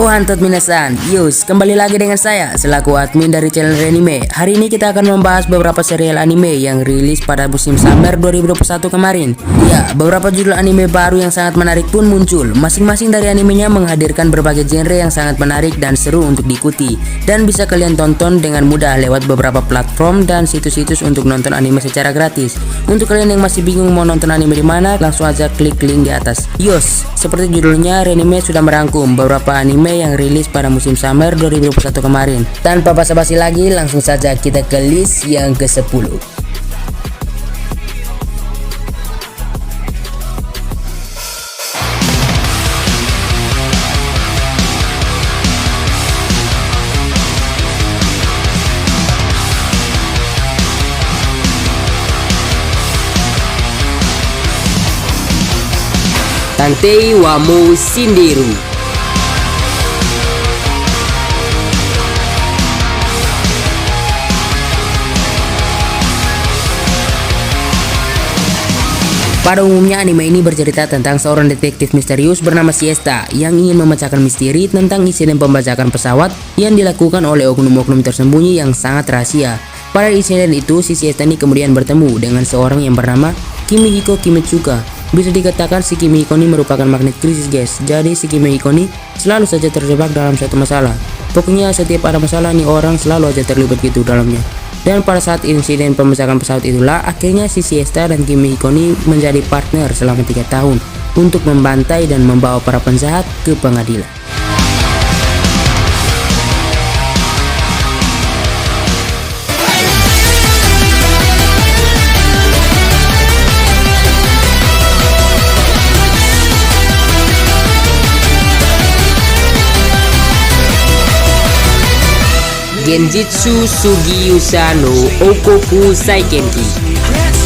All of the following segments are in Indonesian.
Oh hantot minasan, Yus, kembali lagi dengan saya selaku admin dari channel Renime. Hari ini kita akan membahas beberapa serial anime yang rilis pada musim summer 2021 kemarin. Ya, beberapa judul anime baru yang sangat menarik pun muncul. Masing-masing dari animenya menghadirkan berbagai genre yang sangat menarik dan seru untuk diikuti, dan bisa kalian tonton dengan mudah lewat beberapa platform dan situs-situs untuk nonton anime secara gratis. Untuk kalian yang masih bingung mau nonton anime di mana, langsung aja klik link di atas. Yus, seperti judulnya, Renime sudah merangkum beberapa anime yang rilis pada musim summer 2021 kemarin. Tanpa basa-basi lagi, langsung saja kita ke list yang ke-10. Tantei wa Mou Shinderu. Pada umumnya anime ini bercerita tentang seorang detektif misterius bernama Siesta yang ingin memecahkan misteri tentang insiden pembajakan pesawat yang dilakukan oleh oknum-oknum tersembunyi yang sangat rahasia. Pada insiden itu, si Siesta ini kemudian bertemu dengan seorang yang bernama Kimihiko Kimetsuka. Bisa dikatakan si Kimihiko ini merupakan magnet krisis, guys. Jadi si Kimihiko ini selalu saja terjebak dalam satu masalah. Pokoknya setiap ada masalah nih orang selalu aja terlibat gitu dalamnya. Dan pada saat insiden pemecahkan pesawat itulah akhirnya si Siesta dan Kimihiko ini menjadi partner selama 3 tahun untuk membantai dan membawa para penjahat ke pengadilan. Genjitsu Sugiusa no Okoku Saikenki.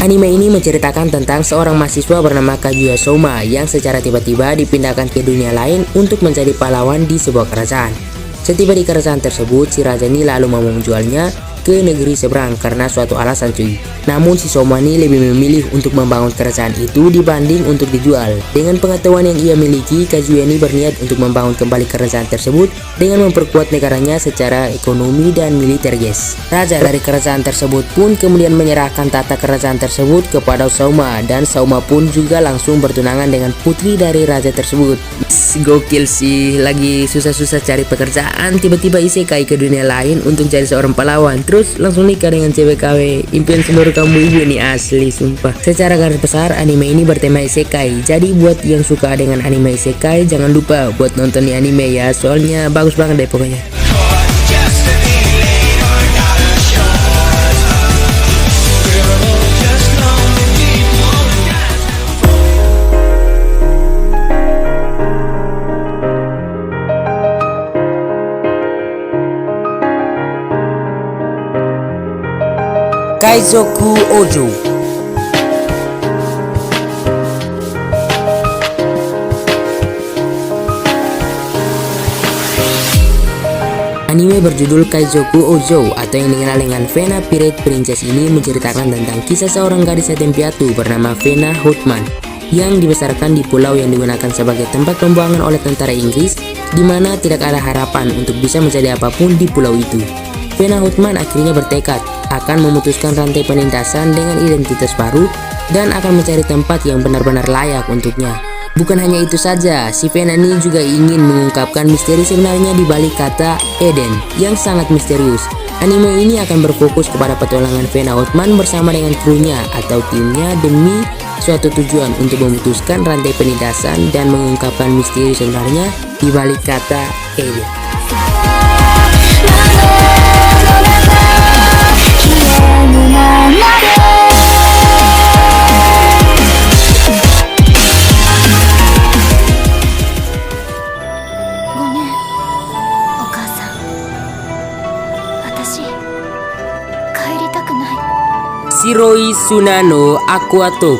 Anime ini menceritakan tentang seorang mahasiswa bernama Kaguya Souma yang secara tiba-tiba dipindahkan ke dunia lain untuk menjadi pahlawan di sebuah kerajaan. Setiba di kerajaan tersebut, si raja ini lalu mau menjualnya ke negeri seberang karena suatu alasan cuy. Namun si Souma ini lebih memilih untuk membangun kerajaan itu dibanding untuk dijual. Dengan pengetahuan yang ia miliki, Kaguya ini berniat untuk membangun kembali kerajaan tersebut dengan memperkuat negaranya secara ekonomi dan militer, guys. Raja dari kerajaan tersebut pun kemudian menyerahkan tata kerajaan tersebut kepada Souma, dan Souma pun juga langsung bertunangan dengan putri dari raja tersebut. Gokil sih, lagi susah-susah cari pekerjaan, tiba-tiba isekai ke dunia lain untuk jadi seorang pahlawan, terus langsung nikah dengan cewek KW. Impian seluruh kamu ibu ini asli sumpah. Secara garis besar anime ini bertema isekai, jadi buat yang suka dengan anime isekai jangan lupa buat nonton di anime ya, soalnya bagus banget deh pokoknya. Kaizoku Ojo. Anime berjudul Kaizoku Ojo atau yang dikenal dengan Fena Pirate Princess ini menceritakan tentang kisah seorang gadis yatim piatu bernama Fena Houtman yang dibesarkan di pulau yang digunakan sebagai tempat pembuangan oleh tentara Inggris, di mana tidak ada harapan untuk bisa menjadi apapun di pulau itu. Fena Houtman akhirnya bertekad akan memutuskan rantai penindasan dengan identitas baru dan akan mencari tempat yang benar-benar layak untuknya. Bukan hanya itu saja, si Fena ini juga ingin mengungkapkan misteri sebenarnya di balik kata Eden yang sangat misterius. Anime ini akan berfokus kepada petualangan Fena Houtman bersama dengan krunya atau timnya demi suatu tujuan untuk memutuskan rantai penindasan dan mengungkapkan misteri sebenarnya di balik kata Eden. Shiroi Sunano Aquato.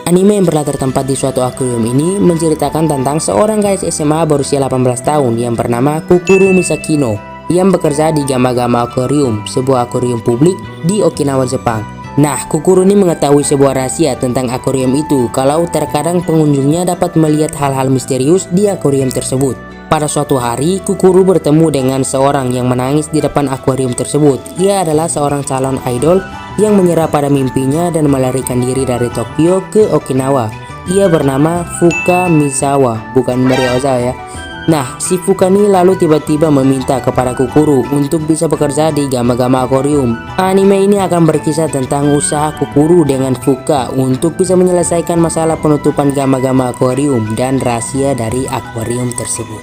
Anime yang berlatar tempat di suatu akuarium ini menceritakan tentang seorang gadis SMA berusia 18 tahun yang bernama Kukuru Misakino yang bekerja di Gama-Gama Aquarium, sebuah akuarium publik di Okinawa, Jepang. Nah, Kukuru ini mengetahui sebuah rahasia tentang akuarium itu kalau terkadang pengunjungnya dapat melihat hal-hal misterius di akuarium tersebut. Pada suatu hari, Kukuru bertemu dengan seorang yang menangis di depan akuarium tersebut. Ia adalah seorang calon idol yang menyerah pada mimpinya dan melarikan diri dari Tokyo ke Okinawa. Ia bernama Fuka Misawa, bukan Maria Ozawa ya. Nah, si Fuka ini lalu tiba-tiba meminta kepada Kukuru untuk bisa bekerja di Gama-Gama Aquarium. Anime ini akan berkisah tentang usaha Kukuru dengan Fuka untuk bisa menyelesaikan masalah penutupan Gama-Gama Aquarium dan rahasia dari akuarium tersebut.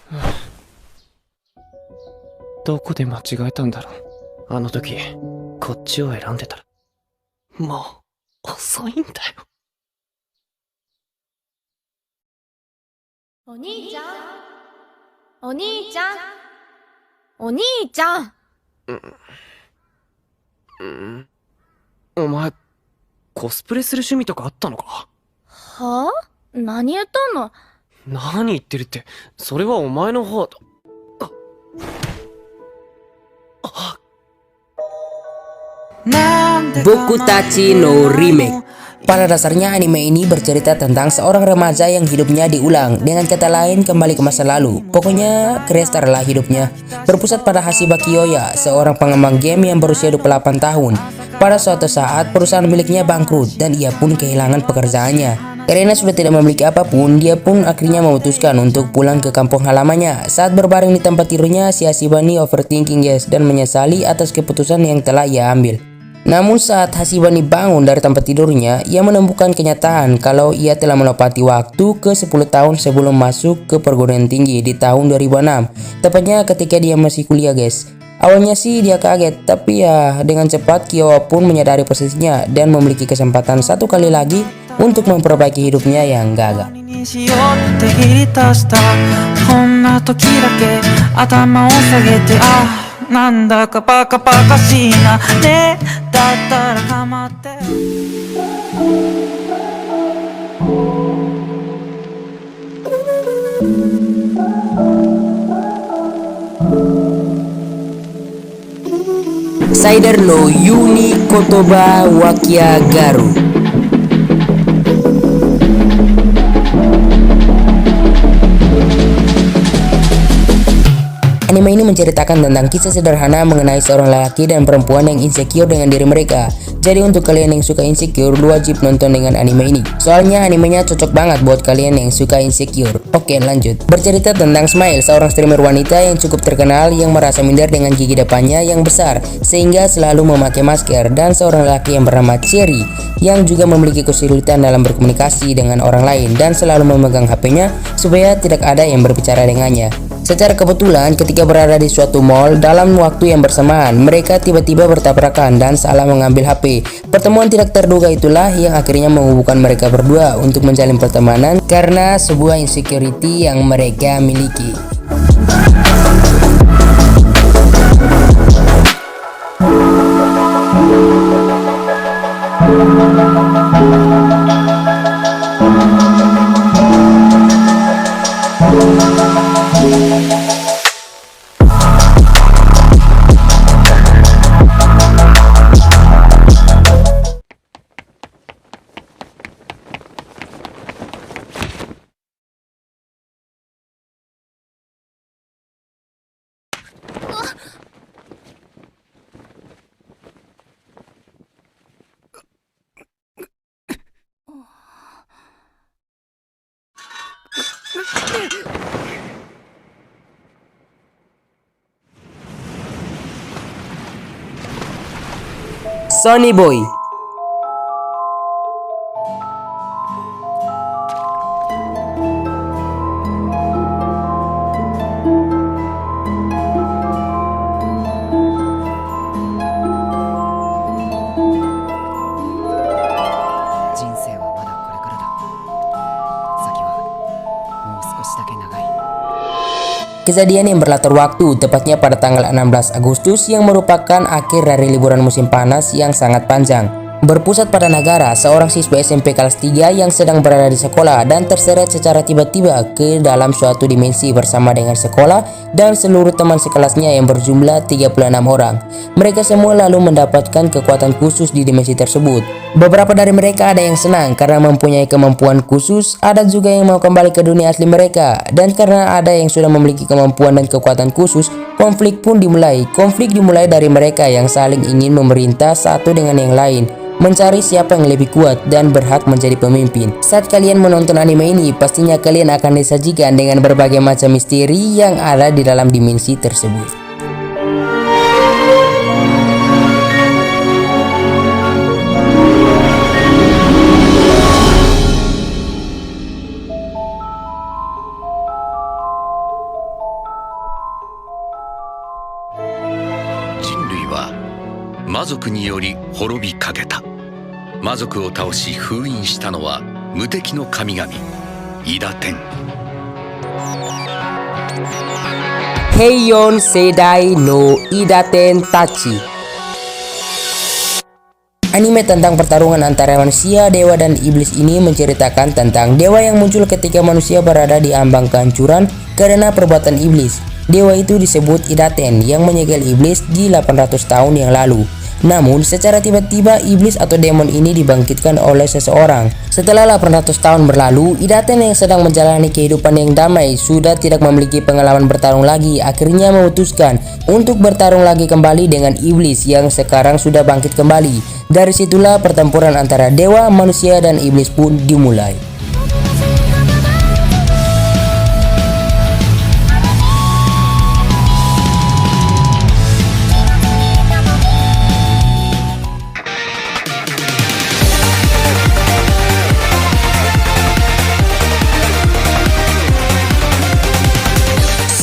Hmm. どこで間違えたんだろう。あの時、こっちを選んでたら。もう、遅いんだよ。お兄ちゃんお兄ちゃんお兄ちゃんお前、コスプレする趣味とかあったのか？はぁ？何言っとんの？何言ってるって、それはお前の方だ。Boku Tachi no Remake. Pada dasarnya anime ini bercerita tentang seorang remaja yang hidupnya diulang. Dengan kata lain, kembali ke masa lalu. Pokoknya restart lah hidupnya. Berpusat pada Hashiba Kiyoya, seorang pengembang game yang berusia 28 tahun. Pada suatu saat, perusahaan miliknya bangkrut dan ia pun kehilangan pekerjaannya. Karena sudah tidak memiliki apapun, dia pun akhirnya memutuskan untuk pulang ke kampung halamannya. Saat berbaring di tempat tidurnya, si Hashiba ini overthinking guys dan menyesali atas keputusan yang telah ia ambil. Namun saat Hashiba bangun dari tempat tidurnya, ia menemukan kenyataan kalau ia telah melewati waktu ke 10 tahun sebelum masuk ke perguruan tinggi di tahun 2006. Tepatnya ketika dia masih kuliah guys. Awalnya sih dia kaget, tapi ya dengan cepat Kyowa pun menyadari posisinya dan memiliki kesempatan satu kali lagi untuk memperbaiki hidupnya yang gagal. なんだかバカバカしいなねだったら構って Cider no Yuni Kotoba Wakia Garu. Anime ini menceritakan tentang kisah sederhana mengenai seorang lelaki dan perempuan yang insecure dengan diri mereka. Jadi untuk kalian yang suka insecure, wajib nonton dengan anime ini. Soalnya animenya cocok banget buat kalian yang suka insecure. Oke, lanjut. Bercerita tentang Smile, seorang streamer wanita yang cukup terkenal yang merasa minder dengan gigi depannya yang besar sehingga selalu memakai masker, dan seorang lelaki yang bernama Cherry yang juga memiliki kesulitan dalam berkomunikasi dengan orang lain dan selalu memegang HP-nya supaya tidak ada yang berbicara dengannya. Secara kebetulan ketika berada di suatu mall dalam waktu yang bersamaan, mereka tiba-tiba bertabrakan dan salah mengambil HP. Pertemuan tidak terduga itulah yang akhirnya menghubungkan mereka berdua untuk menjalin pertemanan karena sebuah insecurity yang mereka miliki. Sonny Boy. Kejadian yang berlatar waktu tepatnya pada tanggal 16 Agustus yang merupakan akhir dari liburan musim panas yang sangat panjang. Berpusat pada Nagara, seorang siswa SMP kelas 3 yang sedang berada di sekolah dan terseret secara tiba-tiba ke dalam suatu dimensi bersama dengan sekolah dan seluruh teman sekelasnya yang berjumlah 36 orang. Mereka semua lalu mendapatkan kekuatan khusus di dimensi tersebut. Beberapa dari mereka ada yang senang karena mempunyai kemampuan khusus, ada juga yang mau kembali ke dunia asli mereka, dan karena ada yang sudah memiliki kemampuan dan kekuatan khusus, konflik pun dimulai. Konflik dimulai dari mereka yang saling ingin memerintah satu dengan yang lain, mencari siapa yang lebih kuat dan berhak menjadi pemimpin. Saat kalian menonton anime ini, pastinya kalian akan disajikan dengan berbagai macam misteri yang ada di dalam dimensi tersebut. Manusia 魔族により滅びかけた。魔族を倒し封印したのは無敵の神々イダテン。Heion Seidai no Idaten Tachi. Anime tentang pertarungan antara manusia, dewa, dan iblis ini menceritakan tentang dewa yang muncul ketika manusia berada di ambang kehancuran karena perbuatan iblis. Dewa itu disebut Idaten yang menyegel iblis di 800 tahun yang lalu. Namun secara tiba-tiba iblis atau demon ini dibangkitkan oleh seseorang. Setelah 800 tahun berlalu, Idaten yang sedang menjalani kehidupan yang damai sudah tidak memiliki pengalaman bertarung lagi. Akhirnya memutuskan untuk bertarung lagi kembali dengan iblis yang sekarang sudah bangkit kembali. Dari situlah pertempuran antara dewa, manusia, dan iblis pun dimulai.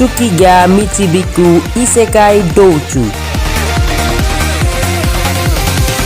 Tsukiga Michibiku Isekai Douchu.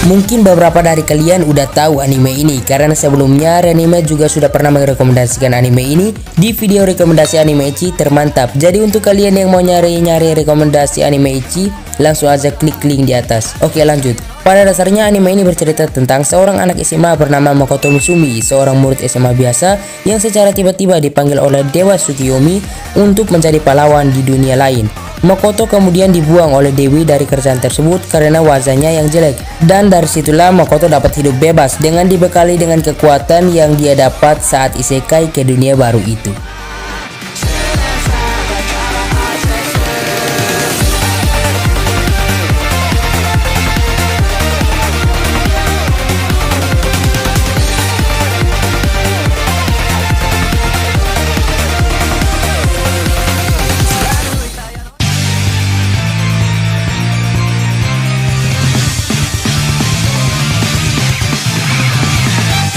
Mungkin beberapa dari kalian udah tahu anime ini karena sebelumnya Renime juga sudah pernah merekomendasikan anime ini di video rekomendasi anime Ichi termantap. Jadi untuk kalian yang mau nyari rekomendasi anime Ichi, langsung aja klik link di atas. Oke, lanjut. Pada dasarnya anime ini bercerita tentang seorang anak SMA bernama Makoto Musumi, seorang murid SMA biasa yang secara tiba-tiba dipanggil oleh Dewa Tsukiyomi untuk menjadi pahlawan di dunia lain. Makoto kemudian dibuang oleh Dewi dari kerjaan tersebut karena wajahnya yang jelek, dan dari situlah Makoto dapat hidup bebas dengan dibekali dengan kekuatan yang dia dapat saat isekai ke dunia baru itu.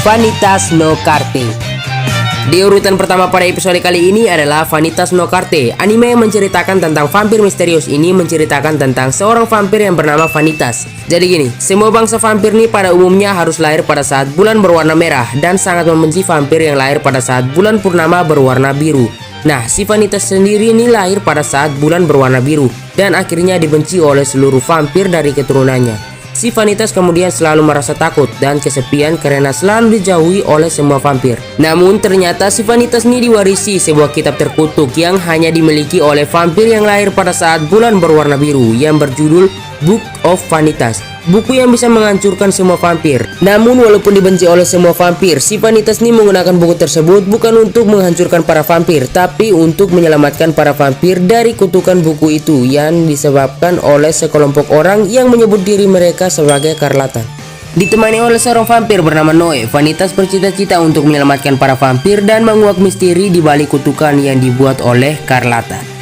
Vanitas no Carte. Di urutan pertama pada episode kali ini adalah Vanitas no Carte. Anime yang menceritakan tentang vampir misterius ini menceritakan tentang seorang vampir yang bernama Vanitas. Jadi gini, semua bangsa vampir nih pada umumnya harus lahir pada saat bulan berwarna merah dan sangat membenci vampir yang lahir pada saat bulan purnama berwarna biru. Nah, si Vanitas sendiri ini lahir pada saat bulan berwarna biru dan akhirnya dibenci oleh seluruh vampir dari keturunannya. Si Vanitas kemudian selalu merasa takut dan kesepian karena selalu dijauhi oleh semua vampir. Namun ternyata si Vanitas ini diwarisi sebuah kitab terkutuk yang hanya dimiliki oleh vampir yang lahir pada saat bulan berwarna biru yang berjudul Book of Vanitas. Buku yang bisa menghancurkan semua vampir. Namun walaupun dibenci oleh semua vampir, si Vanitas ini menggunakan buku tersebut bukan untuk menghancurkan para vampir, tapi untuk menyelamatkan para vampir dari kutukan buku itu yang disebabkan oleh sekelompok orang yang menyebut diri mereka sebagai Karlatan. Ditemani oleh seorang vampir bernama Noe, Vanitas bercita-cita untuk menyelamatkan para vampir dan menguak misteri di balik kutukan yang dibuat oleh Karlatan.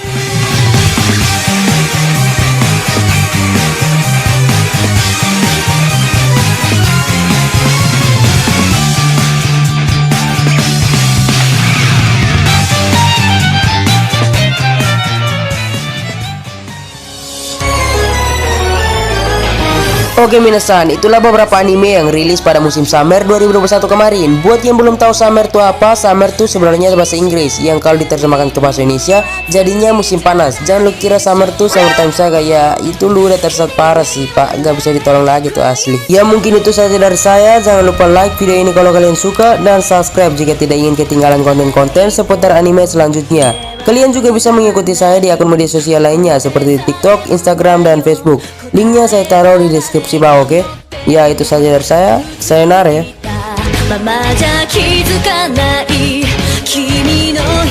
Oke minasan, itulah beberapa anime yang rilis pada musim Summer 2021 kemarin. Buat yang belum tahu Summer itu apa, Summer itu sebenarnya bahasa Inggris yang kalau diterjemahkan ke bahasa Indonesia jadinya musim panas. Jangan lu kira Summer tuh summertime saga, ya itu lu udah tersesat parah sih pak, gak bisa ditolong lagi tuh asli. Ya mungkin itu saja dari saya, jangan lupa like video ini kalau kalian suka dan subscribe jika tidak ingin ketinggalan konten-konten seputar anime selanjutnya. Kalian juga bisa mengikuti saya di akun media sosial lainnya seperti TikTok, Instagram, dan Facebook. Linknya saya taruh di deskripsi bawah, oke? Ya itu saja dari saya. Sayonara ya.